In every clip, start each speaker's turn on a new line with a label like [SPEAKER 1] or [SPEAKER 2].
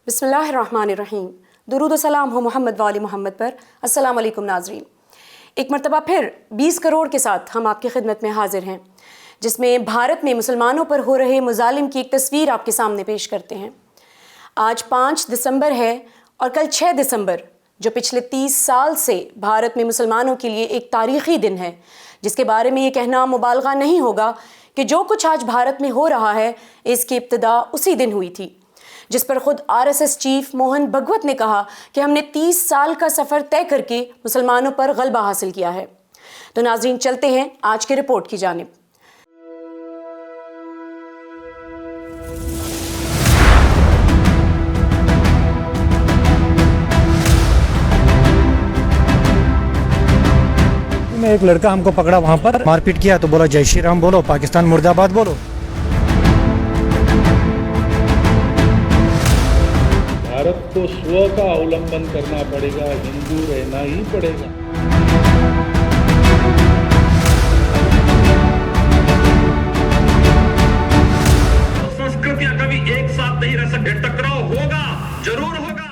[SPEAKER 1] بسم اللہ الرحمن الرحیم۔ درود و سلام ہو محمد والی محمد پر۔ السلام علیکم ناظرین، ایک مرتبہ پھر 20 کروڑ کے ساتھ ہم آپ کی خدمت میں حاضر ہیں، جس میں بھارت میں مسلمانوں پر ہو رہے مظالم کی ایک تصویر آپ کے سامنے پیش کرتے ہیں۔ آج 5 دسمبر ہے اور کل 6 دسمبر، جو پچھلے 30 سال سے بھارت میں مسلمانوں کے لیے ایک تاریخی دن ہے، جس کے بارے میں یہ کہنا مبالغہ نہیں ہوگا کہ جو کچھ آج بھارت میں ہو رہا ہے اس کی ابتدا اسی دن ہوئی تھی، جس پر خود RSS چیف موہن بھگوت نے کہا کہ ہم نے 30 سال کا سفر طے کر کے مسلمانوں پر غلبہ حاصل کیا ہے۔ تو ناظرین، چلتے ہیں آج کے رپورٹ کی جانب۔
[SPEAKER 2] میں ایک لڑکا ہم کو پکڑا، وہاں پر مار پیٹ کیا تو بولا جے شری رام بولو، پاکستان مرد آباد بولو۔
[SPEAKER 3] بھارت کو سو کا اولمبن کرنا پڑے گا، ہندو رہنا ہی پڑے گا۔ سنسکرتیاں کبھی ایک ساتھ نہیں رہ سکتے، ٹکراؤ ہوگا، ضرور ہوگا۔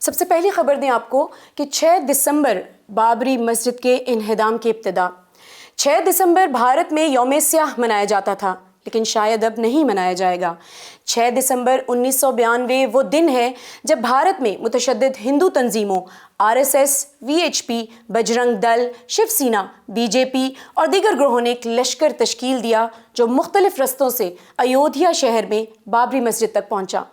[SPEAKER 1] سب سے پہلی خبر دیں آپ کو کہ 6 دسمبر بابری مسجد کے انہدام کی ابتدا۔ 6 دسمبر بھارت میں یوم سیاہ منایا جاتا تھا، لیکن شاید اب نہیں منایا جائے گا۔ 6 دسمبر 1992 وہ دن ہے جب بھارت میں متشدد ہندو تنظیموں RSS، VHP، بجرنگ دل، شیو سینا، BJP اور دیگر گروہوں نے ایک لشکر تشکیل دیا جو مختلف رستوں سے ایودھیا شہر میں بابری مسجد تک پہنچا۔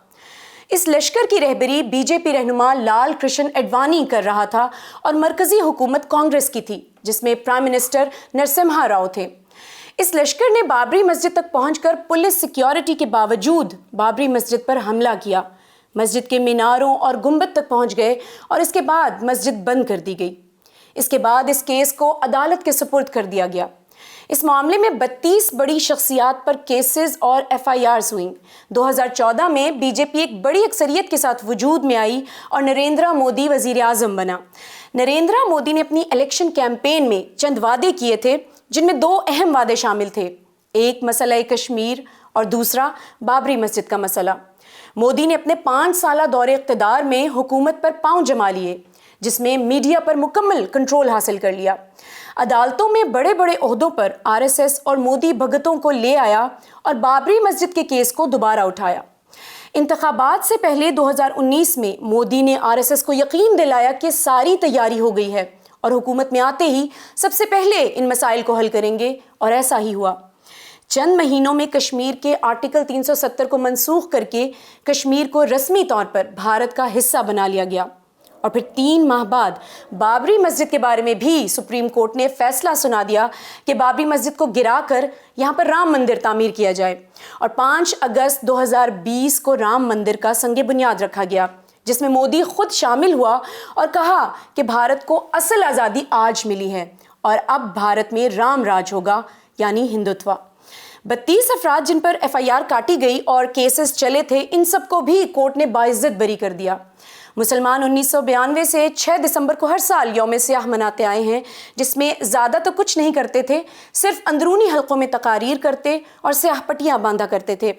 [SPEAKER 1] اس لشکر کی رہبری BJP رہنما لال کرشن اڈوانی کر رہا تھا اور مرکزی حکومت کانگریس کی تھی، جس میں پرائم منسٹر نرسمہا راؤ تھے۔ اس لشکر نے بابری مسجد تک پہنچ کر پولیس سیکیورٹی کے باوجود بابری مسجد پر حملہ کیا، مسجد کے میناروں اور گنبد تک پہنچ گئے اور اس کے بعد مسجد بند کر دی گئی۔ اس کے بعد اس کیس کو عدالت کے سپرد کر دیا گیا۔ اس معاملے میں 32 بڑی شخصیات پر کیسز اور FIRs ہوئیں۔ 2014 میں BJP ایک بڑی اکثریت کے ساتھ وجود میں آئی اور نریندرا مودی وزیر اعظم بنا۔ نریندرا مودی نے اپنی الیکشن کیمپین میں چند وعدے کیے تھے، جن میں 2 اہم وعدے شامل تھے، ایک مسئلہ کشمیر اور دوسرا بابری مسجد کا مسئلہ۔ مودی نے اپنے 5 سالہ دور اقتدار میں حکومت پر پاؤں جما لیے، جس میں میڈیا پر مکمل کنٹرول حاصل کر لیا، عدالتوں میں بڑے بڑے عہدوں پر RSS اور مودی بھگتوں کو لے آیا اور بابری مسجد کے کیس کو دوبارہ اٹھایا۔ انتخابات سے پہلے 2019 میں مودی نے RSS کو یقین دلایا کہ ساری تیاری ہو گئی ہے اور حکومت میں آتے ہی سب سے پہلے ان مسائل کو حل کریں گے، اور ایسا ہی ہوا۔ چند مہینوں میں کشمیر کے آرٹیکل 370 کو منسوخ کر کے کشمیر کو رسمی طور پر بھارت کا حصہ بنا لیا گیا، اور پھر 3 ماہ بعد بابری مسجد کے بارے میں بھی سپریم کورٹ نے فیصلہ سنا دیا کہ بابری مسجد کو گرا کر یہاں پر رام مندر تعمیر کیا جائے، اور 5 اگست 2020 کو رام مندر کا سنگ بنیاد رکھا گیا، جس میں مودی خود شامل ہوا اور کہا کہ بھارت کو اصل آزادی آج ملی ہے اور اب بھارت میں رام راج ہوگا، یعنی ہندوتوا۔ 32 افراد جن پر FIR کاٹی گئی اور کیسز چلے تھے، ان سب کو بھی کورٹ نے باعزت بری کر دیا۔ مسلمان 1992 سے 6 دسمبر کو ہر سال یوم سیاہ مناتے آئے ہیں، جس میں زیادہ تو کچھ نہیں کرتے تھے، صرف اندرونی حلقوں میں تقاریر کرتے اور سیاہ پٹیاں باندھا کرتے تھے،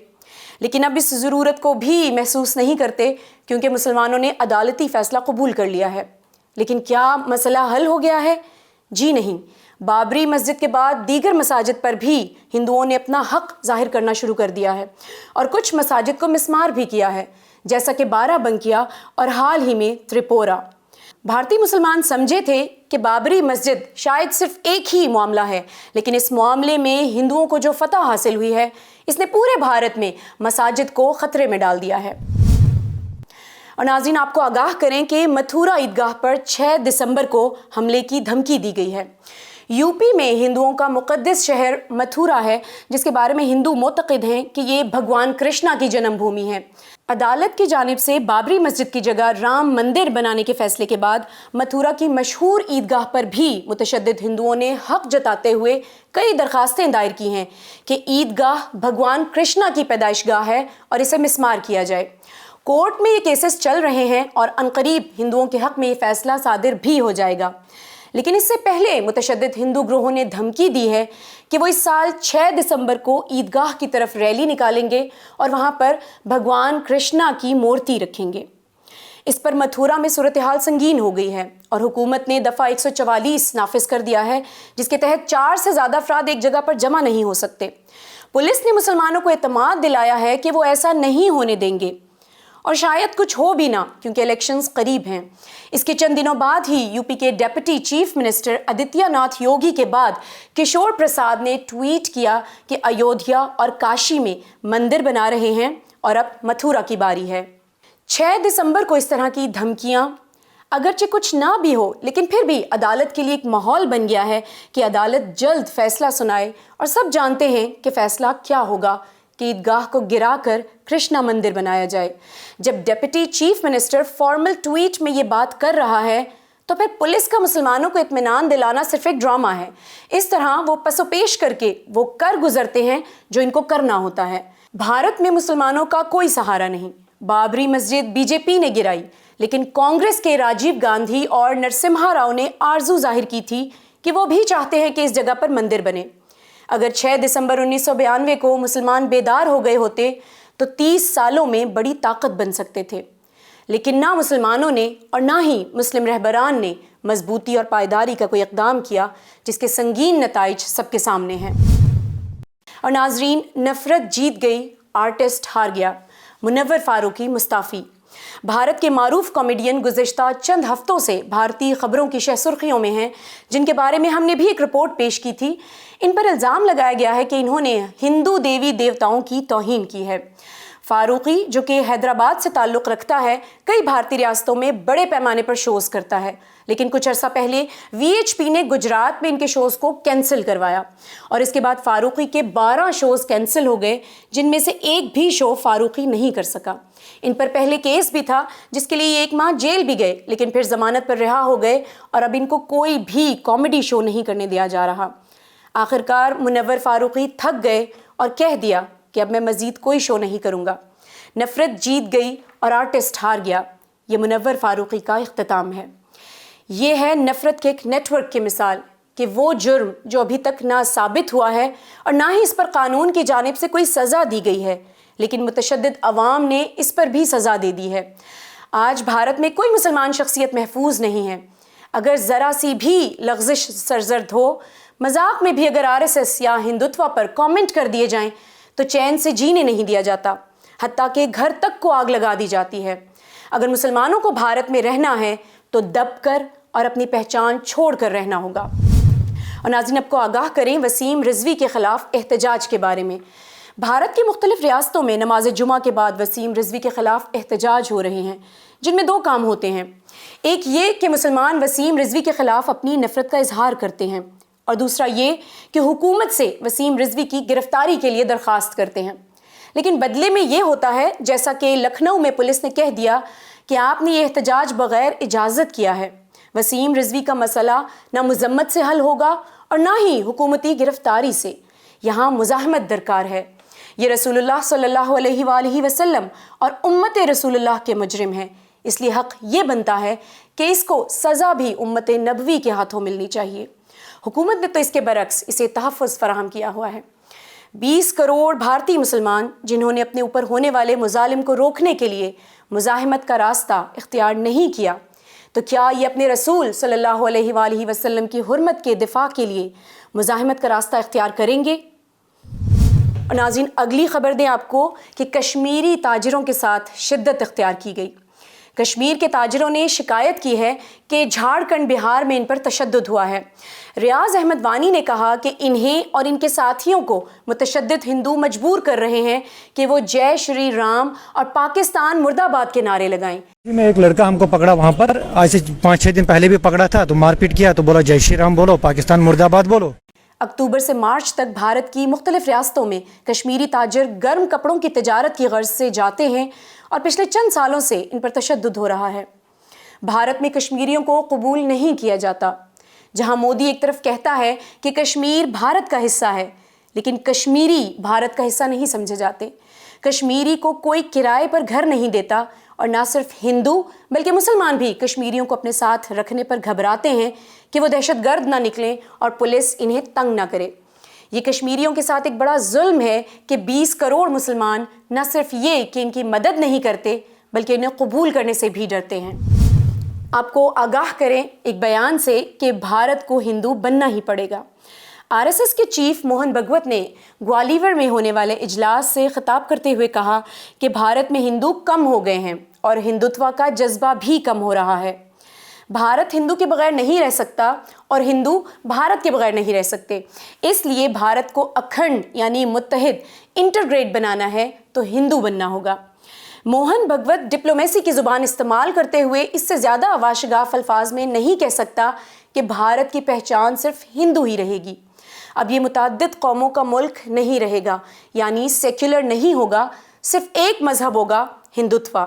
[SPEAKER 1] لیکن اب اس ضرورت کو بھی محسوس نہیں کرتے کیونکہ مسلمانوں نے عدالتی فیصلہ قبول کر لیا ہے۔ لیکن کیا مسئلہ حل ہو گیا ہے؟ جی نہیں۔ بابری مسجد کے بعد دیگر مساجد پر بھی ہندوؤں نے اپنا حق ظاہر کرنا شروع کر دیا ہے، اور کچھ مساجد کو مسمار بھی کیا ہے، جیسا کہ بارہ بنکیا اور حال ہی میں تریپورہ۔ بھارتی مسلمان سمجھے تھے کہ بابری مسجد شاید صرف ایک ہی معاملہ ہے، لیکن اس معاملے میں ہندوؤں کو جو فتح حاصل ہوئی ہے، اس نے پورے بھارت میں مساجد کو خطرے میں ڈال دیا ہے۔ اور ناظرین، آپ کو آگاہ کریں کہ متھورا عیدگاہ پر 6 دسمبر کو حملے کی دھمکی دی گئی ہے۔ UP میں ہندوؤں کا مقدس شہر متھورا ہے، جس کے بارے میں ہندو معتقد ہیں کہ یہ بھگوان کرشنا کی جنم بھومی ہے۔ عدالت کی جانب سے بابری مسجد کی جگہ رام مندر بنانے کے فیصلے کے بعد متھورا کی مشہور عیدگاہ پر بھی متشدد ہندوؤں نے حق جتاتے ہوئے کئی درخواستیں دائر کی ہیں کہ عیدگاہ بھگوان کرشنا کی پیدائش گاہ ہے اور اسے مسمار کیا جائے۔ کورٹ میں یہ کیسز چل رہے ہیں اور عنقریب ہندوؤں کے حق میں یہ فیصلہ صادر بھی ہو جائے گا، لیکن اس سے پہلے متشدد ہندو گروہوں نے دھمکی دی ہے کہ وہ اس سال 6 دسمبر کو عیدگاہ کی طرف ریلی نکالیں گے اور وہاں پر بھگوان کرشنا کی مورتی رکھیں گے۔ اس پر متھورا میں صورتحال سنگین ہو گئی ہے اور حکومت نے دفعہ 144 نافذ کر دیا ہے، جس کے تحت 4 سے زیادہ افراد ایک جگہ پر جمع نہیں ہو سکتے۔ پولیس نے مسلمانوں کو اعتماد دلایا ہے کہ وہ ایسا نہیں ہونے دیں گے، اور شاید کچھ ہو بھی نہ، کیونکہ الیکشنز قریب ہیں۔ اس کے چند دنوں بعد ہی یو پی کے deputy chief minister Aditya Nath Yogi کے بعد کشور پرساد نے ٹویٹ کیا کہ ایودھیا اور کاشی میں مندر بنا رہے ہیں اور اب متھورا کی باری ہے۔ 6 دسمبر کو اس طرح کی دھمکیاں اگرچہ کچھ نہ بھی ہو، لیکن پھر بھی عدالت کے لیے ایک ماحول بن گیا ہے کہ عدالت جلد فیصلہ سنائے، اور سب جانتے ہیں کہ فیصلہ کیا ہوگا کہ عیدگاہ کو گرا کر کرشنا مندر بنایا جائے۔ جب deputy chief minister formal tweet میں یہ بات کر رہا ہے تو پھر پولیس کا مسلمانوں کو اطمینان دلانا صرف ایک ڈرامہ ہے۔ اس طرح وہ پس و پیش کر کے وہ کر گزرتے ہیں جو ان کو کرنا ہوتا ہے۔ بھارت میں مسلمانوں کا کوئی سہارا نہیں۔ بابری مسجد بی جے پی نے گرائی، لیکن کانگریس کے راجیو گاندھی اور نرسمہا راؤ نے آرزو ظاہر کی تھی کہ وہ بھی چاہتے ہیں کہ اس جگہ پر مندر بنے۔ اگر 6 دسمبر 1992 کو مسلمان بیدار ہو گئے ہوتے تو 30 سالوں میں بڑی طاقت بن سکتے تھے، لیکن نہ مسلمانوں نے اور نہ ہی مسلم رہبران نے مضبوطی اور پائیداری کا کوئی اقدام کیا، جس کے سنگین نتائج سب کے سامنے ہیں۔ اور ناظرین، نفرت جیت گئی، آرٹسٹ ہار گیا۔ منور فاروقی مستعفی۔ بھارت کے معروف کامیڈین گزشتہ چند ہفتوں سے بھارتی خبروں کی شہ سرخیوں میں ہیں، جن کے بارے میں ہم نے بھی ایک رپورٹ پیش کی تھی۔ ان پر الزام لگایا گیا ہے کہ انہوں نے ہندو دیوی دیوتاؤں کی توہین کی ہے۔ فاروقی، جو کہ حیدرآباد سے تعلق رکھتا ہے، کئی بھارتی ریاستوں میں بڑے پیمانے پر شوز کرتا ہے، لیکن کچھ عرصہ پہلے وی ایچ پی نے گجرات میں ان کے شوز کو کینسل کروایا، اور اس کے بعد فاروقی کے 12 شوز کینسل ہو گئے، جن میں سے ایک بھی شو فاروقی نہیں کر سکا۔ ان پر پہلے کیس بھی تھا، جس کے لیے 1 ماہ جیل بھی گئے، لیکن پھر ضمانت پر رہا ہو گئے، اور اب ان کو کوئی بھی کامیڈی شو نہیں کرنے دیا جا رہا۔ آخرکار منور فاروقی تھک گئے اور کہہ دیا کہ اب میں مزید کوئی شو نہیں کروں گا۔ نفرت جیت گئی اور آرٹسٹ ہار گیا، یہ منور فاروقی کا اختتام ہے۔ یہ ہے نفرت کے ایک نیٹ ورک کی مثال کہ وہ جرم جو ابھی تک نہ ثابت ہوا ہے اور نہ ہی اس پر قانون کی جانب سے کوئی سزا دی گئی ہے، لیکن متشدد عوام نے اس پر بھی سزا دے دی ہے۔ آج بھارت میں کوئی مسلمان شخصیت محفوظ نہیں ہے۔ اگر ذرا سی بھی لغزش سرزد ہو، مذاق میں بھی اگر RSS یا ہندوتوا پر کامنٹ کر دیے جائیں تو چین سے جینے نہیں دیا جاتا، حتیٰ کہ گھر تک کو آگ لگا دی جاتی ہے۔ اگر مسلمانوں کو بھارت میں رہنا ہے تو دب کر اور اپنی پہچان چھوڑ کر رہنا ہوگا۔ اور ناظرین، آپ کو آگاہ کریں وسیم رضوی کے خلاف احتجاج کے بارے میں۔ بھارت کی مختلف ریاستوں میں نماز جمعہ کے بعد وسیم رضوی کے خلاف احتجاج ہو رہے ہیں، جن میں 2 کام ہوتے ہیں۔ ایک یہ کہ مسلمان وسیم رضوی کے خلاف اپنی نفرت کا اظہار کرتے ہیں، اور دوسرا یہ کہ حکومت سے وسیم رضوی کی گرفتاری کے لیے درخواست کرتے ہیں۔ لیکن بدلے میں یہ ہوتا ہے، جیسا کہ لکھنؤ میں پولیس نے کہہ دیا کہ آپ نے یہ احتجاج بغیر اجازت کیا ہے۔ وسیم رضوی کا مسئلہ نہ مذمت سے حل ہوگا اور نہ ہی حکومتی گرفتاری سے، یہاں مزاحمت درکار ہے۔ یہ رسول اللہ صلی اللہ علیہ وآلہ وسلم اور امت رسول اللہ کے مجرم ہیں، اس لیے حق یہ بنتا ہے کہ اس کو سزا بھی امت نبوی کے ہاتھوں ملنی چاہیے۔ حکومت نے تو اس کے برعکس اسے تحفظ فراہم کیا ہوا ہے۔ 20 کروڑ بھارتی مسلمان جنہوں نے اپنے اوپر ہونے والے مظالم کو روکنے کے لیے مزاحمت کا راستہ اختیار نہیں کیا، تو کیا یہ اپنے رسول صلی اللہ علیہ وآلہ وسلم کی حرمت کے دفاع کے لیے مزاحمت کا راستہ اختیار کریں گے؟ اور ناظرین، اگلی خبر دیں آپ کو کہ کشمیری تاجروں کے ساتھ شدت اختیار کی گئی۔ کشمیر کے تاجروں نے شکایت کی ہے کہ جھارکھنڈ بہار میں ان پر تشدد ہوا ہے۔ ریاض احمد وانی نے کہا کہ انہیں اور ان کے ساتھیوں کو متشدد ہندو مجبور کر رہے ہیں کہ وہ جے شری رام اور پاکستان مرد آباد کے نعرے لگائیں۔
[SPEAKER 2] میں ایک لڑکا ہم کو پکڑا وہاں پر، آج سے 5-6 دن پہلے بھی پکڑا تھا، تو مار پیٹ کیا، تو بولا جے شری رام بولو، پاکستان مرد آباد بولو۔
[SPEAKER 1] اکتوبر سے مارچ تک بھارت کی مختلف ریاستوں میں کشمیری تاجر گرم کپڑوں کی تجارت کی غرض سے جاتے ہیں، اور پچھلے چند سالوں سے ان پر تشدد ہو رہا ہے۔ بھارت میں کشمیریوں کو قبول نہیں کیا جاتا۔ جہاں مودی ایک طرف کہتا ہے کہ کشمیر بھارت کا حصہ ہے، لیکن کشمیری بھارت کا حصہ نہیں سمجھے جاتے۔ کشمیری کو کوئی کرائے پر گھر نہیں دیتا، اور نہ صرف ہندو بلکہ مسلمان بھی کشمیریوں کو اپنے ساتھ رکھنے پر گھبراتے ہیں کہ وہ دہشت گرد نہ نکلیں اور پولیس انہیں تنگ نہ کرے۔ یہ کشمیریوں کے ساتھ ایک بڑا ظلم ہے کہ 20 کروڑ مسلمان نہ صرف یہ کہ ان کی مدد نہیں کرتے بلکہ انہیں قبول کرنے سے بھی ڈرتے ہیں۔ آپ کو آگاہ کریں ایک بیان سے کہ بھارت کو ہندو بننا ہی پڑے گا۔ RSS کے چیف موہن بھگوت نے گوالیور میں ہونے والے اجلاس سے خطاب کرتے ہوئے کہا کہ بھارت میں ہندو کم ہو گئے ہیں اور ہندوتوا کا جذبہ بھی کم ہو رہا ہے۔ بھارت ہندو کے بغیر نہیں رہ سکتا اور ہندو بھارت کے بغیر نہیں رہ سکتے، اس لیے بھارت کو اکھنڈ یعنی متحد انٹرگریٹ بنانا ہے تو ہندو بننا ہوگا۔ موہن بھگوت ڈپلومیسی کی زبان استعمال کرتے ہوئے اس سے زیادہ واشگاف الفاظ میں نہیں کہہ سکتا کہ بھارت کی پہچان صرف ہندو ہی رہے گی۔ اب یہ متعدد قوموں کا ملک نہیں رہے گا، یعنی سیکولر نہیں ہوگا، صرف ایک مذہب ہوگا، ہندوتوا۔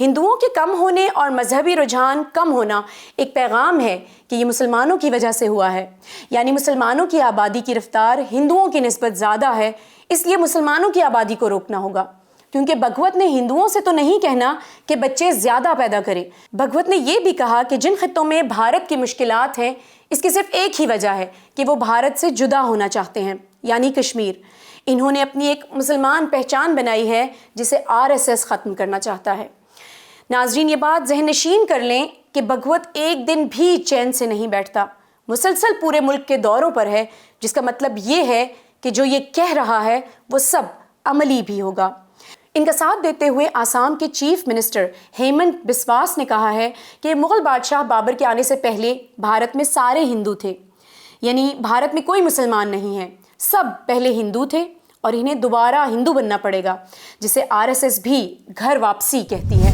[SPEAKER 1] ہندوؤں کے کم ہونے اور مذہبی رجحان کم ہونا ایک پیغام ہے کہ یہ مسلمانوں کی وجہ سے ہوا ہے، یعنی مسلمانوں کی آبادی کی رفتار ہندوؤں کی نسبت زیادہ ہے، اس لیے مسلمانوں کی آبادی کو روکنا ہوگا۔ کیونکہ بھگوت نے ہندوؤں سے تو نہیں کہنا کہ بچے زیادہ پیدا کریں، بھگوت نے یہ بھی کہا کہ جن خطوں میں بھارت کی مشکلات ہیں اس کی صرف ایک ہی وجہ ہے کہ وہ بھارت سے جدا ہونا چاہتے ہیں، یعنی کشمیر۔ انہوں نے اپنی ایک مسلمان پہچان بنائی ہے جسے RSS ختم کرنا چاہتا ہے۔ ناظرین، یہ بات ذہن نشین کر لیں کہ بھگوت ایک دن بھی چین سے نہیں بیٹھتا، مسلسل پورے ملک کے دوروں پر ہے، جس کا مطلب یہ ہے کہ جو یہ کہہ رہا ہے وہ سب عملی بھی ہوگا۔ ان کا ساتھ دیتے ہوئے آسام کے چیف منسٹر ہیمنت بسواس نے کہا ہے کہ مغل بادشاہ بابر کے آنے سے پہلے بھارت میں سارے ہندو تھے، یعنی بھارت میں کوئی مسلمان نہیں ہے، سب پہلے ہندو تھے اور انہیں دوبارہ ہندو بننا پڑے گا، جسے RSS بھی گھر واپسی کہتی ہے۔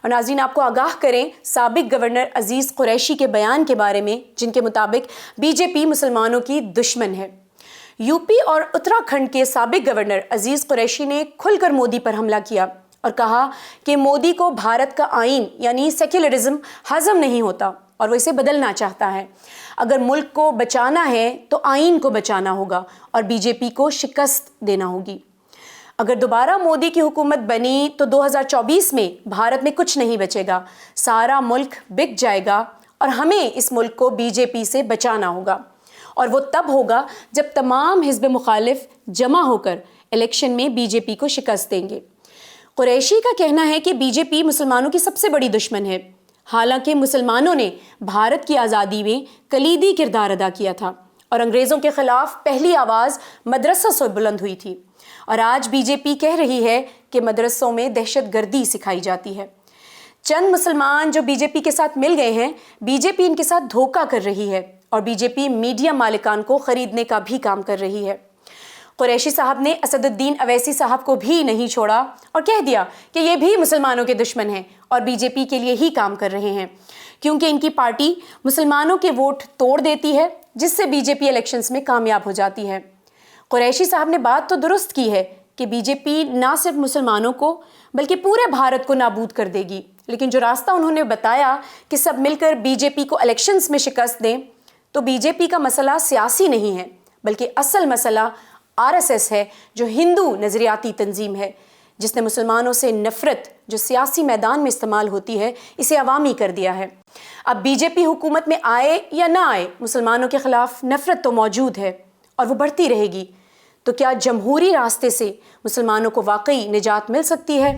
[SPEAKER 1] اور ناظرین، آپ کو آگاہ کریں سابق گورنر عزیز قریشی کے بیان کے بارے میں، جن کے مطابق BJP مسلمانوں کی دشمن ہے۔ UP اور اتراکھنڈ کے سابق گورنر عزیز قریشی نے کھل کر مودی پر حملہ کیا اور کہا کہ مودی کو بھارت کا آئین یعنی سیکولرزم ہضم نہیں ہوتا اور وہ اسے بدلنا چاہتا ہے۔ اگر ملک کو بچانا ہے تو آئین کو بچانا ہوگا اور BJP کو شکست دینا ہوگی۔ اگر دوبارہ مودی کی حکومت بنی تو 2024 میں بھارت میں کچھ نہیں بچے گا، سارا ملک بک جائے گا اور ہمیں اس ملک کو BJP سے بچانا ہوگا، اور وہ تب ہوگا جب تمام حزب مخالف جمع ہو کر الیکشن میں BJP کو شکست دیں گے۔ قریشی کا کہنا ہے کہ BJP مسلمانوں کی سب سے بڑی دشمن ہے، حالانکہ مسلمانوں نے بھارت کی آزادی میں کلیدی کردار ادا کیا تھا اور انگریزوں کے خلاف پہلی آواز مدرسوں سے بلند ہوئی تھی، اور آج BJP کہہ رہی ہے کہ مدرسوں میں دہشت گردی سکھائی جاتی ہے۔ چند مسلمان جو BJP کے ساتھ مل گئے ہیں، BJP ان کے ساتھ دھوکہ کر رہی ہے اور BJP میڈیا مالکان کو خریدنے کا بھی کام کر رہی ہے۔ قریشی صاحب نے اسد الدین اویسی صاحب کو بھی نہیں چھوڑا اور کہہ دیا کہ یہ بھی مسلمانوں کے دشمن ہیں اور BJP کے لیے ہی کام کر رہے ہیں، کیونکہ ان کی پارٹی مسلمانوں کے ووٹ توڑ دیتی ہے، جس سے BJP الیکشنز میں کامیاب ہو جاتی ہے۔ قریشی صاحب نے بات تو درست کی ہے کہ BJP نہ صرف مسلمانوں کو بلکہ پورے بھارت کو نابود کر دے گی، لیکن جو راستہ انہوں نے بتایا کہ سب مل کر BJP کو الیکشنز میں شکست دیں، تو BJP کا مسئلہ سیاسی نہیں ہے بلکہ اصل مسئلہ RSS ہے، جو ہندو نظریاتی تنظیم ہے، جس نے مسلمانوں سے نفرت جو سیاسی میدان میں استعمال ہوتی ہے اسے عوامی کر دیا ہے۔ اب BJP حکومت میں آئے یا نہ آئے، مسلمانوں کے خلاف نفرت تو موجود ہے اور وہ بڑھتی رہے گی۔ تو کیا جمہوری راستے سے مسلمانوں کو واقعی نجات مل سکتی ہے؟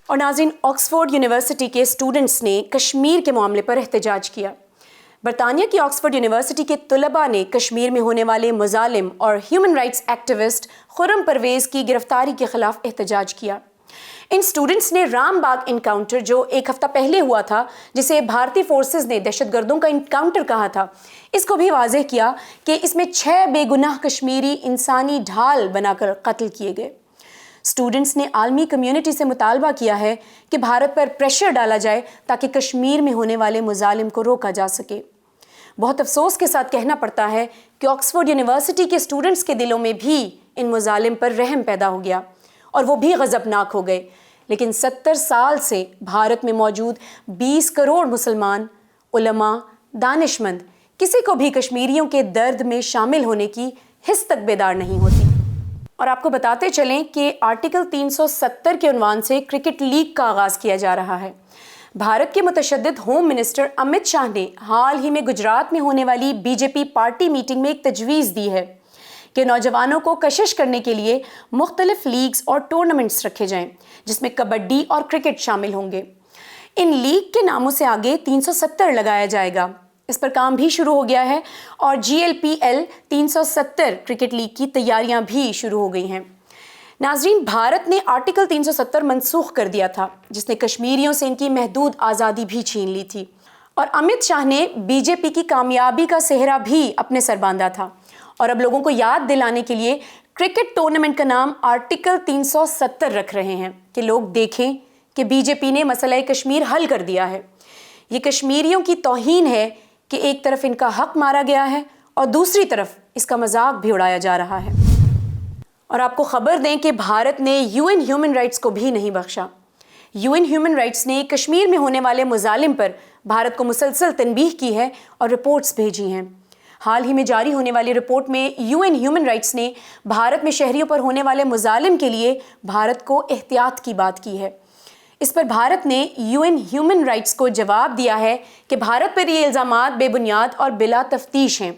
[SPEAKER 1] اور ناظرین، آکسفورڈ یونیورسٹی کے اسٹوڈنٹس نے کشمیر کے معاملے پر احتجاج کیا۔ برطانیہ کی آکسفورڈ یونیورسٹی کے طلباء نے کشمیر میں ہونے والے مظالم اور ہیومن رائٹس ایکٹیوسٹ خرم پرویز کی گرفتاری کے خلاف احتجاج کیا۔ ان سٹوڈنٹس نے رام باغ انکاؤنٹر، جو ایک ہفتہ پہلے ہوا تھا، جسے بھارتی فورسز نے دہشت گردوں کا انکاؤنٹر کہا تھا، اس کو بھی واضح کیا کہ اس میں 6 بے گناہ کشمیری انسانی ڈھال بنا کر قتل کیے گئے۔ اسٹوڈنٹس نے عالمی کمیونٹی سے مطالبہ کیا ہے کہ بھارت پر پریشر ڈالا جائے تاکہ کشمیر میں ہونے والے مظالم کو روکا جا سکے۔ بہت افسوس کے ساتھ کہنا پڑتا ہے کہ آکسفورڈ یونیورسٹی کے اسٹوڈنٹس کے دلوں میں بھی ان مظالم پر رحم پیدا ہو گیا اور وہ بھی غضبناک ہو گئے، لیکن 70 سال سے بھارت میں موجود 20 کروڑ مسلمان، علماء، دانشمند کسی کو بھی کشمیریوں کے درد میں شامل ہونے کی حس تک بیدار نہیں ہوتی۔ اور آپ کو بتاتے چلیں کہ آرٹیکل 370 کے عنوان سے کرکٹ لیگ کا آغاز کیا جا رہا ہے۔ بھارت کے متشدد ہوم منسٹر امت شاہ نے حال ہی میں گجرات میں ہونے والی BJP پارٹی میٹنگ میں ایک تجویز دی ہے۔ کہ نوجوانوں کو کشش کرنے کے لیے مختلف لیگز اور ٹورنامنٹس رکھے جائیں جس میں کبڈی اور کرکٹ شامل ہوں گے۔ ان لیگ کے ناموں سے آگے 370 لگایا جائے گا۔ اس پر کام بھی شروع ہو گیا ہے اور GLPL 370 کرکٹ لیگ کی تیاریاں بھی شروع ہو گئی ہیں۔ ناظرین، بھارت نے آرٹیکل 370 منسوخ کر دیا تھا جس نے کشمیریوں سے ان کی محدود آزادی بھی چھین لی تھی، اور امت شاہ نے BJP کی کامیابی کا سہرا بھی اپنے سر باندھا تھا، اور اب لوگوں کو یاد دلانے کے لیے کرکٹ ٹورنامنٹ کا نام آرٹیکل 370 رکھ رہے ہیں کہ لوگ دیکھیں کہ BJP نے مسئلہ کشمیر حل کر دیا ہے۔ یہ کشمیریوں کی توہین ہے کہ ایک طرف ان کا حق مارا گیا ہے اور دوسری طرف اس کا مذاق بھی اڑایا جا رہا ہے۔ اور آپ کو خبر دیں کہ بھارت نے UN ہیومن رائٹس کو بھی نہیں بخشا۔ UN ہیومن رائٹس نے کشمیر میں ہونے والے مظالم پر بھارت کو مسلسل تنبیہ کی ہے اور رپورٹس بھیجی ہیں۔ حال ہی میں جاری ہونے والی رپورٹ میں UN ہیومن رائٹس نے بھارت میں شہریوں پر ہونے والے مظالم کے لیے بھارت کو احتیاط کی بات کی ہے۔ اس پر بھارت نے UN ہیومن رائٹس کو جواب دیا ہے کہ بھارت پر یہ الزامات بے بنیاد اور بلا تفتیش ہیں۔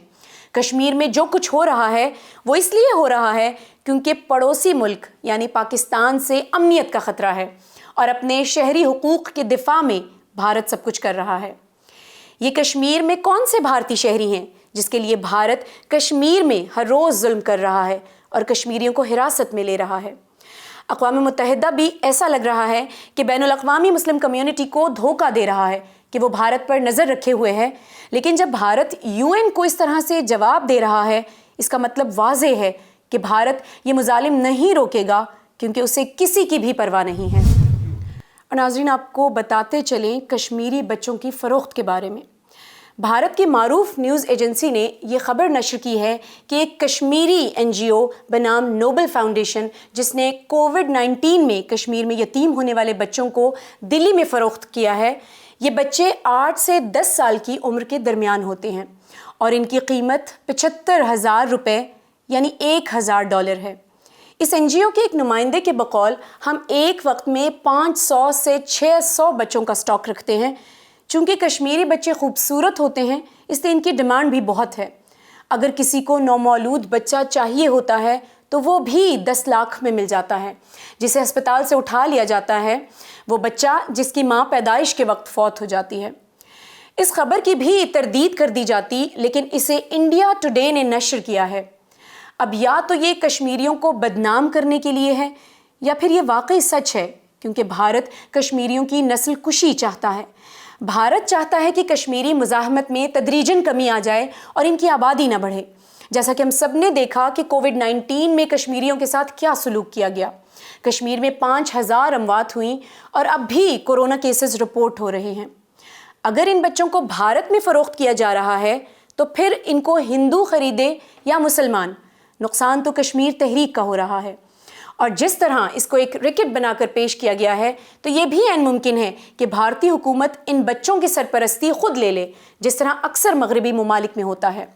[SPEAKER 1] کشمیر میں جو کچھ ہو رہا ہے وہ اس لیے ہو رہا ہے کیونکہ پڑوسی ملک یعنی پاکستان سے امنیت کا خطرہ ہے اور اپنے شہری حقوق کے دفاع میں بھارت سب کچھ کر رہا ہے۔ یہ کشمیر میں کون سے بھارتی شہری ہیں جس کے لیے بھارت کشمیر میں ہر روز ظلم کر رہا ہے اور کشمیریوں کو حراست میں لے رہا ہے؟ اقوام متحدہ بھی ایسا لگ رہا ہے کہ بین الاقوامی مسلم کمیونٹی کو دھوکہ دے رہا ہے کہ وہ بھارت پر نظر رکھے ہوئے ہے، لیکن جب بھارت UN کو اس طرح سے جواب دے رہا ہے اس کا مطلب واضح ہے کہ بھارت یہ مظالم نہیں روکے گا کیونکہ اسے کسی کی بھی پرواہ نہیں ہے۔ اور ناظرین، آپ کو بتاتے چلیں کشمیری بچوں کی فروخت کے بارے میں۔ بھارت کی معروف نیوز ایجنسی نے یہ خبر نشر کی ہے کہ ایک کشمیری NGO بنام نوبل فاؤنڈیشن جس نے COVID-19 میں کشمیر میں یتیم ہونے والے بچوں کو دلی میں فروخت کیا ہے، یہ بچے 8 سے 10 سال کی عمر کے درمیان ہوتے ہیں اور ان کی قیمت 75,000 روپے یعنی $1,000 ہے۔ اس NGO کے ایک نمائندے کے بقول ہم ایک وقت میں 500 سے 600 بچوں کا سٹاک رکھتے ہیں۔ چونکہ کشمیری بچے خوبصورت ہوتے ہیں اس لیے ان کی ڈیمانڈ بھی بہت ہے۔ اگر کسی کو نومولود بچہ چاہیے ہوتا ہے تو وہ بھی 10 لاکھ میں مل جاتا ہے، جسے ہسپتال سے اٹھا لیا جاتا ہے، وہ بچہ جس کی ماں پیدائش کے وقت فوت ہو جاتی ہے۔ اس خبر کی بھی تردید کر دی جاتی لیکن اسے انڈیا ٹوڈے نے نشر کیا ہے۔ اب یا تو یہ کشمیریوں کو بدنام کرنے کے لیے ہے یا پھر یہ واقعی سچ ہے، کیونکہ بھارت کشمیریوں کی نسل کشی چاہتا ہے۔ بھارت چاہتا ہے کہ کشمیری مزاحمت میں تدریجاً کمی آ جائے اور ان کی آبادی نہ بڑھے، جیسا کہ ہم سب نے دیکھا کہ COVID-19 میں کشمیریوں کے ساتھ کیا سلوک کیا گیا۔ کشمیر میں 5,000 اموات ہوئیں اور اب بھی کورونا کیسز رپورٹ ہو رہے ہیں۔ اگر ان بچوں کو بھارت میں فروخت کیا جا رہا ہے تو پھر ان کو ہندو خریدے یا مسلمان، نقصان تو کشمیر تحریک کا ہو رہا ہے۔ اور جس طرح اس کو ایک ریکٹ بنا کر پیش کیا گیا ہے تو یہ بھی عین ممکن ہے کہ بھارتی حکومت ان بچوں کی سرپرستی خود لے لے، جس طرح اکثر مغربی ممالک میں ہوتا ہے۔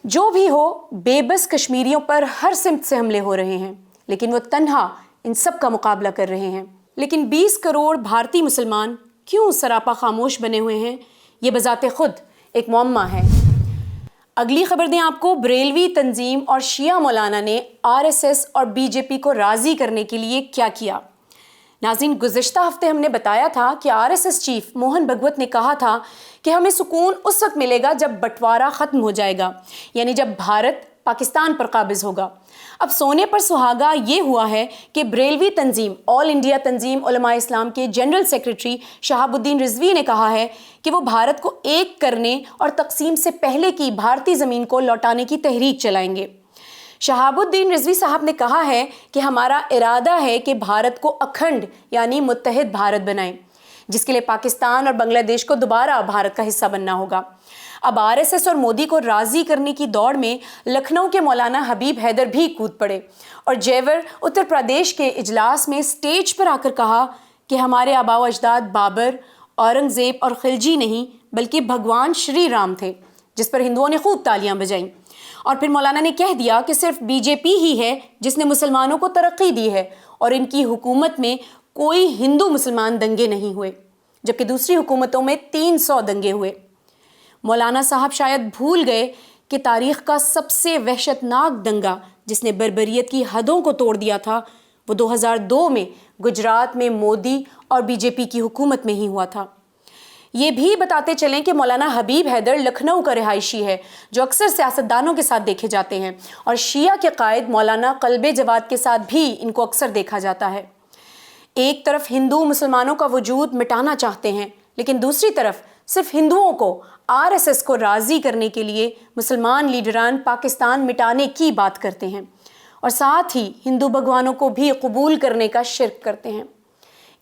[SPEAKER 1] جو بھی ہو، بے بس کشمیریوں پر ہر سمت سے حملے ہو رہے ہیں لیکن وہ تنہا ان سب کا مقابلہ کر رہے ہیں۔ لیکن 20 کروڑ بھارتی مسلمان کیوں سراپا خاموش بنے ہوئے ہیں؟ یہ بذات خود ایک معمہ ہے۔ اگلی خبر دیں آپ کو، بریلوی تنظیم اور شیعہ مولانا نے RSS اور BJP کو راضی کرنے کے لیے کیا کیا؟ ناظرین، گزشتہ ہفتے ہم نے بتایا تھا کہ RSS چیف موہن بھگوت نے کہا تھا کہ ہمیں سکون اس وقت ملے گا جب بٹوارہ ختم ہو جائے گا، یعنی جب بھارت پاکستان پر قابض ہوگا۔ اب سونے پر سہاگا یہ ہوا ہے کہ بریلوی تنظیم، آل انڈیا تنظیم علماء اسلام کے جنرل سیکریٹری شہاب الدین رضوی نے کہا ہے کہ وہ بھارت کو ایک کرنے اور تقسیم سے پہلے کی بھارتی زمین کو لوٹانے کی تحریک چلائیں گے۔ شہاب الدین رضوی صاحب نے کہا ہے کہ ہمارا ارادہ ہے کہ بھارت کو اکھنڈ یعنی متحد بھارت بنائیں، جس کے لیے پاکستان اور بنگلہ دیش کو دوبارہ بھارت کا حصہ بننا ہوگا۔ اب RSS اور مودی کو راضی کرنے کی دوڑ میں لکھنؤ کے مولانا حبیب حیدر بھی کود پڑے اور جیور اتر پردیش کے اجلاس میں سٹیج پر آ کر کہا کہ ہمارے آباء و اجداد بابر، اورنگزیب اور خلجی نہیں بلکہ بھگوان شری رام تھے، جس پر ہندوؤں نے خوب تالیاں بجائیں۔ اور پھر مولانا نے کہہ دیا کہ صرف BJP ہی ہے جس نے مسلمانوں کو ترقی دی ہے اور ان کی حکومت میں کوئی ہندو مسلمان دنگے نہیں ہوئے، جبکہ دوسری حکومتوں میں 300 دنگے ہوئے۔ مولانا صاحب شاید بھول گئے کہ تاریخ کا سب سے وحشتناک دنگا جس نے بربریت کی حدوں کو توڑ دیا تھا وہ 2002 میں گجرات میں مودی اور بی جے پی کی حکومت میں ہی ہوا تھا۔ یہ بھی بتاتے چلیں کہ مولانا حبیب حیدر لکھنؤ کا رہائشی ہے جو اکثر سیاستدانوں کے ساتھ دیکھے جاتے ہیں، اور شیعہ کے قائد مولانا قلب جواد کے ساتھ بھی ان کو اکثر دیکھا جاتا ہے۔ ایک طرف ہندو مسلمانوں کا وجود مٹانا چاہتے ہیں، لیکن دوسری طرف صرف ہندوؤں کو RSS کو راضی کرنے کے لیے مسلمان لیڈران پاکستان مٹانے کی بات کرتے ہیں، اور ساتھ ہی ہندو بھگوانوں کو بھی قبول کرنے کا شرک کرتے ہیں۔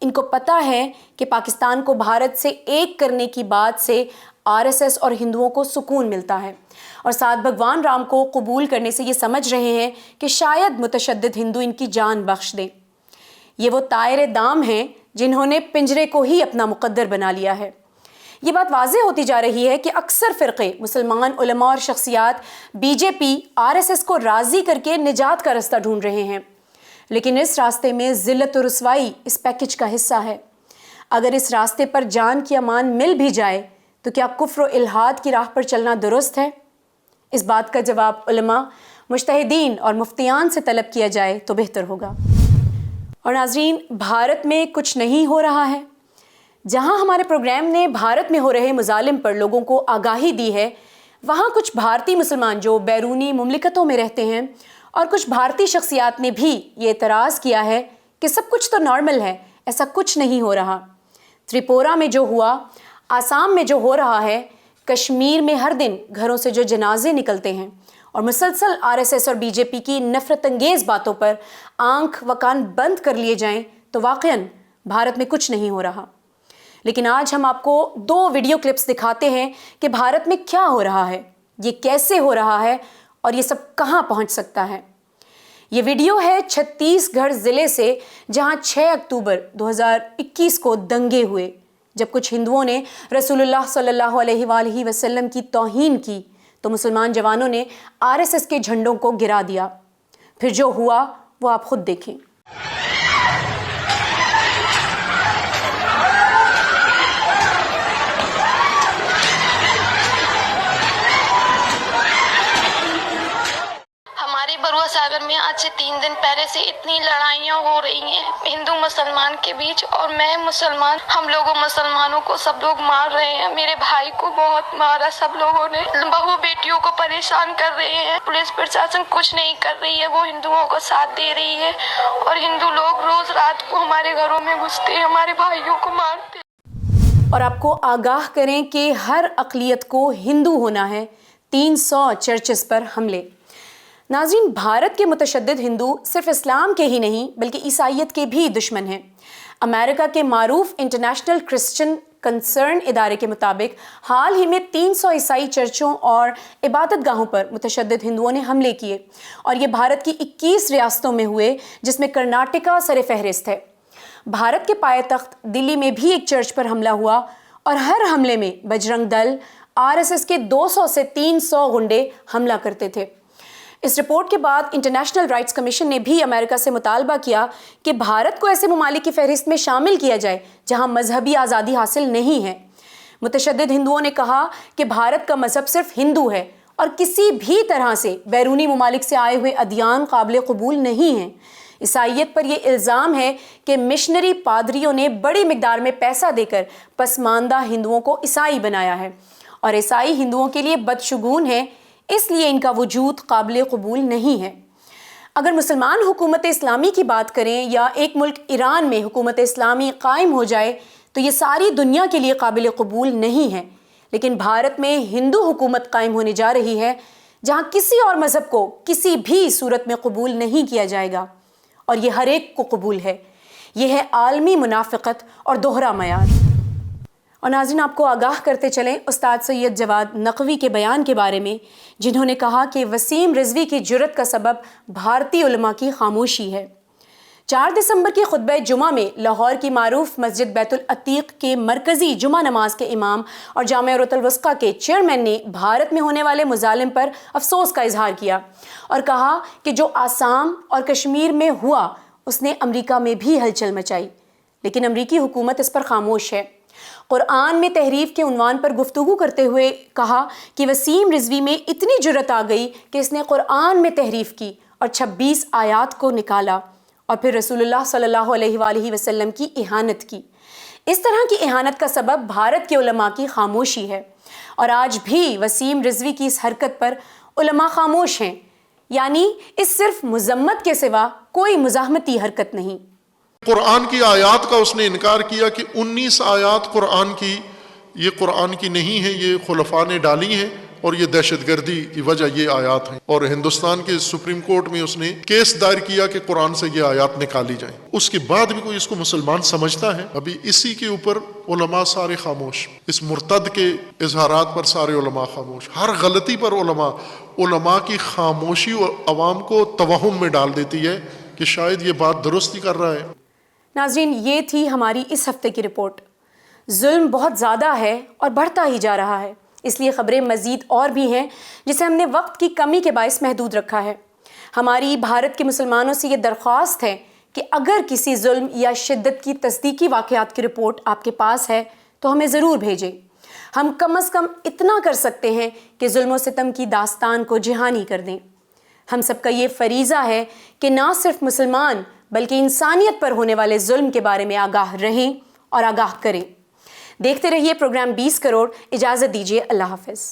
[SPEAKER 1] ان کو پتہ ہے کہ پاکستان کو بھارت سے ایک کرنے کی بات سے RSS اور ہندوؤں کو سکون ملتا ہے، اور ساتھ بھگوان رام کو قبول کرنے سے یہ سمجھ رہے ہیں کہ شاید متشدد ہندو ان کی جان بخش دیں۔ یہ وہ طائر دام ہیں جنہوں نے پنجرے کو ہی اپنا مقدر بنا لیا ہے۔ یہ بات واضح ہوتی جا رہی ہے کہ اکثر فرقے، مسلمان علماء اور شخصیات بی جے پی RSS کو راضی کر کے نجات کا رستہ ڈھونڈ رہے ہیں، لیکن اس راستے میں ذلت و رسوائی اس پیکج کا حصہ ہے۔ اگر اس راستے پر جان کی امان مل بھی جائے تو کیا کفر و الحاد کی راہ پر چلنا درست ہے؟ اس بات کا جواب علماء، مجتہدین اور مفتیان سے طلب کیا جائے تو بہتر ہوگا۔ اور ناظرین، بھارت میں کچھ نہیں ہو رہا ہے۔ جہاں ہمارے پروگرام نے بھارت میں ہو رہے مظالم پر لوگوں کو آگاہی دی ہے، وہاں کچھ بھارتی مسلمان جو بیرونی مملکتوں میں رہتے ہیں اور کچھ بھارتی شخصیات نے بھی یہ اعتراض کیا ہے کہ سب کچھ تو نارمل ہے، ایسا کچھ نہیں ہو رہا۔ تریپورہ میں جو ہوا، آسام میں جو ہو رہا ہے، کشمیر میں ہر دن گھروں سے جو جنازے نکلتے ہیں، اور مسلسل RSS اور بی جے پی کی نفرت انگیز باتوں پر آنکھ و کان بند کر لیے جائیں تو واقعاً بھارت میں کچھ نہیں ہو رہا۔ لیکن آج ہم آپ کو 2 ویڈیو کلپس دکھاتے ہیں کہ بھارت میں کیا ہو رہا ہے، یہ کیسے ہو رہا ہے، اور یہ سب کہاں پہنچ سکتا ہے۔ یہ ویڈیو ہے چھتیس گڑھ ضلع سے، جہاں 6 اکتوبر 2021 کو دنگے ہوئے جب کچھ ہندوؤں نے رسول اللہ صلی اللہ علیہ وآلہ وسلم کی توہین کی تو مسلمان جوانوں نے RSS کے جھنڈوں کو گرا دیا۔ پھر جو ہوا وہ آپ خود دیکھیں۔
[SPEAKER 4] بروہ ساگر میں آج سے 3 دن پہلے سے اتنی لڑائیاں ہو رہی ہیں ہندو مسلمان کے بیچ، اور میں مسلمان، ہم لوگوں مسلمانوں کو سب لوگ مار رہے ہیں۔ میرے بھائی کو بہت مارا سب لوگوں نے، بہو بیٹیوں کو پریشان کر رہے ہیں۔ پولیس پرشاسن کچھ نہیں کر رہی ہے، وہ ہندوؤں کو ساتھ دے رہی ہے، اور ہندو لوگ روز رات کو ہمارے گھروں میں گھستے ہیں، ہمارے بھائیوں کو مارتے ہیں۔
[SPEAKER 1] اور آپ کو آگاہ کریں کہ ہر اقلیت کو ہندو ہونا ہے۔ 300 چرچز پر حملے۔ ناظرین، بھارت کے متشدد ہندو صرف اسلام کے ہی نہیں بلکہ عیسائیت کے بھی دشمن ہیں۔ امریکہ کے معروف انٹرنیشنل کرسچن کنسرن ادارے کے مطابق حال ہی میں 300 عیسائی چرچوں اور عبادت گاہوں پر متشدد ہندوؤں نے حملے کیے، اور یہ بھارت کی 21 ریاستوں میں ہوئے، جس میں کرناٹکا سر فہرست ہے۔ بھارت کے پائے تخت دلی میں بھی ایک چرچ پر حملہ ہوا، اور ہر حملے میں بجرنگ دل، RSS کے 200 سے 300 غنڈے حملہ کرتے تھے۔ اس رپورٹ کے بعد انٹرنیشنل رائٹس کمیشن نے بھی امریکہ سے مطالبہ کیا کہ بھارت کو ایسے ممالک کی فہرست میں شامل کیا جائے جہاں مذہبی آزادی حاصل نہیں ہے۔ متشدد ہندوؤں نے کہا کہ بھارت کا مذہب صرف ہندو ہے، اور کسی بھی طرح سے بیرونی ممالک سے آئے ہوئے ادیان قابل قبول نہیں ہیں۔ عیسائیت پر یہ الزام ہے کہ مشنری پادریوں نے بڑی مقدار میں پیسہ دے کر پسماندہ ہندوؤں کو عیسائی بنایا ہے، اور عیسائی ہندوؤں کے لیے بدشگون ہے، اس لیے ان کا وجود قابل قبول نہیں ہے۔ اگر مسلمان حکومت اسلامی کی بات کریں یا ایک ملک ایران میں حکومت اسلامی قائم ہو جائے تو یہ ساری دنیا کے لیے قابل قبول نہیں ہے، لیکن بھارت میں ہندو حکومت قائم ہونے جا رہی ہے جہاں کسی اور مذہب کو کسی بھی صورت میں قبول نہیں کیا جائے گا، اور یہ ہر ایک کو قبول ہے۔ یہ ہے عالمی منافقت اور دوہرا معیار۔ اور ناظرین، آپ کو آگاہ کرتے چلیں استاد سید جواد نقوی کے بیان کے بارے میں، جنہوں نے کہا کہ وسیم رضوی کی جرأت کا سبب بھارتی علماء کی خاموشی ہے۔ 4 دسمبر کی خطبہ جمعہ میں لاہور کی معروف مسجد بیت العتیق کے مرکزی جمعہ نماز کے امام اور جامعہ عروۃ الوثقیٰ کے چیئرمین نے بھارت میں ہونے والے مظالم پر افسوس کا اظہار کیا، اور کہا کہ جو آسام اور کشمیر میں ہوا اس نے امریکہ میں بھی ہلچل مچائی، لیکن امریکی حکومت اس پر خاموش ہے۔ قرآن میں تحریف کے عنوان پر گفتگو کرتے ہوئے کہا کہ وسیم رضوی میں اتنی جرت آ گئی کہ اس نے قرآن میں تحریف کی اور 26 آیات کو نکالا اور پھر رسول اللہ صلی اللہ علیہ وآلہ وسلم کی اہانت کی۔ اس طرح کی اہانت کا سبب بھارت کے علماء کی خاموشی ہے، اور آج بھی وسیم رضوی کی اس حرکت پر علماء خاموش ہیں، یعنی اس صرف مذمت کے سوا کوئی مزاحمتی حرکت نہیں۔
[SPEAKER 5] قرآن کی آیات کا اس نے انکار کیا کہ 19 آیات قرآن کی یہ قرآن کی نہیں ہیں، یہ خلفاء نے ڈالی ہیں اور یہ دہشت گردی کی وجہ یہ آیات ہیں، اور ہندوستان کے سپریم کورٹ میں اس نے کیس دائر کیا کہ قرآن سے یہ آیات نکالی جائیں۔ اس کے بعد بھی کوئی اس کو مسلمان سمجھتا ہے؟ ابھی اسی کے اوپر علماء سارے خاموش، اس مرتد کے اظہارات پر سارے علماء خاموش، ہر غلطی پر علماء کی خاموشی عوام کو توہم میں ڈال دیتی ہے کہ شاید یہ بات درست ہی کر رہا ہے۔
[SPEAKER 1] ناظرین، یہ تھی ہماری اس ہفتے کی رپورٹ۔ ظلم بہت زیادہ ہے اور بڑھتا ہی جا رہا ہے، اس لیے خبریں مزید اور بھی ہیں جسے ہم نے وقت کی کمی کے باعث محدود رکھا ہے۔ ہماری بھارت کے مسلمانوں سے یہ درخواست ہے کہ اگر کسی ظلم یا شدت کی تصدیقی واقعات کی رپورٹ آپ کے پاس ہے تو ہمیں ضرور بھیجیں۔ ہم کم از کم اتنا کر سکتے ہیں کہ ظلم و ستم کی داستان کو جہانی کر دیں۔ ہم سب کا یہ فریضہ ہے کہ نہ صرف مسلمان بلکہ انسانیت پر ہونے والے ظلم کے بارے میں آگاہ رہیں اور آگاہ کریں۔ دیکھتے رہیے پروگرام 20 کروڑ۔ اجازت دیجیے، اللہ حافظ۔